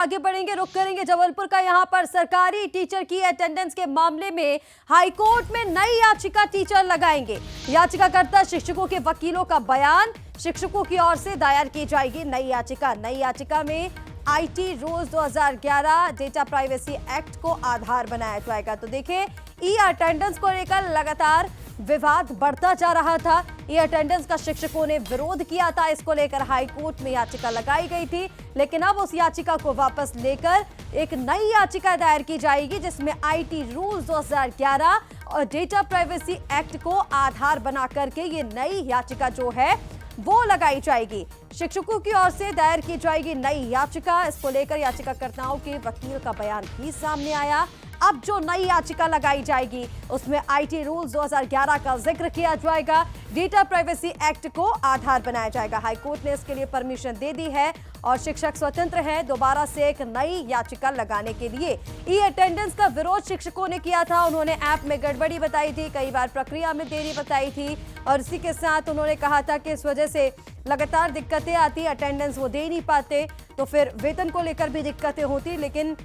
आगे बढ़ेंगे, रुक करेंगे जबलपुर का। यहां पर सरकारी टीचर की अटेंडेंस के मामले में हाईकोर्ट में नई याचिका टीचर लगाएंगे। याचिकाकर्ता शिक्षकों के वकीलों का बयान शिक्षकों की ओर से दायर की जाएगी नई याचिका। नई याचिका में IT rules 2011 data privacy act को आधार बनाया जाएगा। तो देखिए, ई अटेंडेंस को लेकर लगातार विवाद बढ़ता जा रहा था। ई अटेंडेंस का शिक्षकों ने विरोध किया था। इसको लेकर हाईकोर्ट में याचिका लगाई गई थी, लेकिन अब उस याचिका को वापस लेकर एक नई याचिका दायर की जाएगी, जिसमें आईटी रूल्स 2011 और डेटा प्राइवेसी एक्ट को आधार बना करके ये नई याचिका जो है वो लगाई जाएगी। शिक्षकों की ओर से दायर की जाएगी नई याचिका। इसको लेकर याचिकाकर्ताओं के वकील का बयान भी सामने आया। अब जो नई याचिका लगाई जाएगी उसमें आईटी रूल्स 2011 का जिक्र किया जाएगा, डेटा प्राइवेसी एक्ट को आधार बनाया जाएगा। हाईकोर्ट ने इसके लिए परमिशन दे दी है और शिक्षक स्वतंत्र हैं दोबारा से एक नई याचिका लगाने के लिए। ई अटेंडेंस का विरोध शिक्षकों ने किया था। उन्होंने ऐप में गड़बड़ी बताई थी, कई बार प्रक्रिया में देरी बताई थी और इसी के साथ उन्होंने कहा था कि इस वजह से लगातार दिक्कतें आती, अटेंडेंस वो दे नहीं पाते, तो फिर वेतन को लेकर भी दिक्कतें होती। लेकिन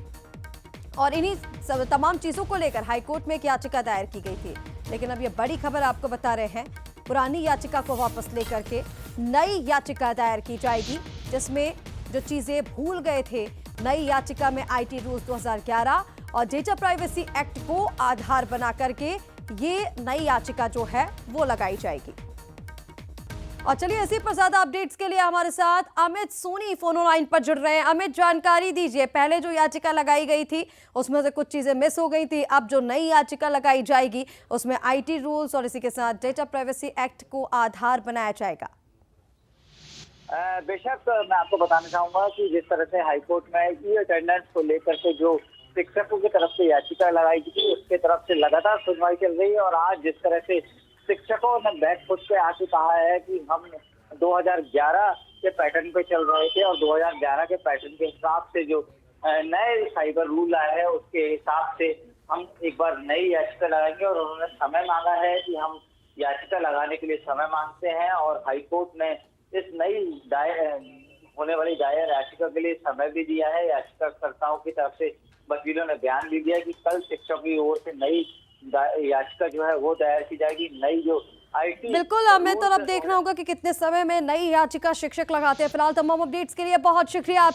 और इन्हीं सब तमाम चीजों को लेकर हाईकोर्ट में एक याचिका दायर की गई थी। लेकिन अब ये बड़ी खबर आपको बता रहे हैं, पुरानी याचिका को वापस लेकर के नई याचिका दायर की जाएगी, जिसमें जो चीजें भूल गए थे नई याचिका में आईटी रूल्स 2011 और डेटा प्राइवेसी एक्ट को आधार बना करके ये नई याचिका जो है वो लगाई जाएगी। और चलिए, इसी पर ज्यादा अपडेट्स के लिए हमारे साथ अमित सोनी फोन लाइन पर जुड़ रहे हैं। अमित, जानकारी दीजिए, पहले जो याचिका लगाई गई थी उसमें से कुछ चीजें मिस हो गई थी, अब जो नई याचिका लगाई जाएगी उसमें आईटी रूल्स और इसी के साथ डेटा प्राइवेसी एक्ट को आधार बनाया जाएगा। बेशक मैं आपको बताना चाहूंगा कि जिस तरह से हाईकोर्ट में ई अटेंडेंस को लेकर के जो शिक्षकों की तरफ से याचिका लगाई गई थी उसके तरफ से लगातार सुनवाई चल रही है और आज जिस तरह से शिक्षकों ने बैठ खुद पे आके कहा है कि हम 2011 के पैटर्न पे चल रहे थे और 2011 के पैटर्न के हिसाब से जो नए साइबर रूल आए हैं उसके हिसाब से हम एक बार नई याचिका लगाएंगे और उन्होंने समय मांगा है कि हम याचिका लगाने के लिए समय मांगते हैं और हाईकोर्ट ने इस नई होने वाली दायर याचिका के लिए समय भी दिया है। याचिकाकर्ताओं की तरफ से वकीलों ने बयान भी दिया कि कल शिक्षकों की ओर से नई याचिका जो है वो दायर की जाएगी। नई जो आईटी बिल्कुल अमित, और अब देखना होगा कि कितने समय में नई याचिका शिक्षक लगाते हैं। फिलहाल तमाम अपडेट्स के लिए बहुत शुक्रिया।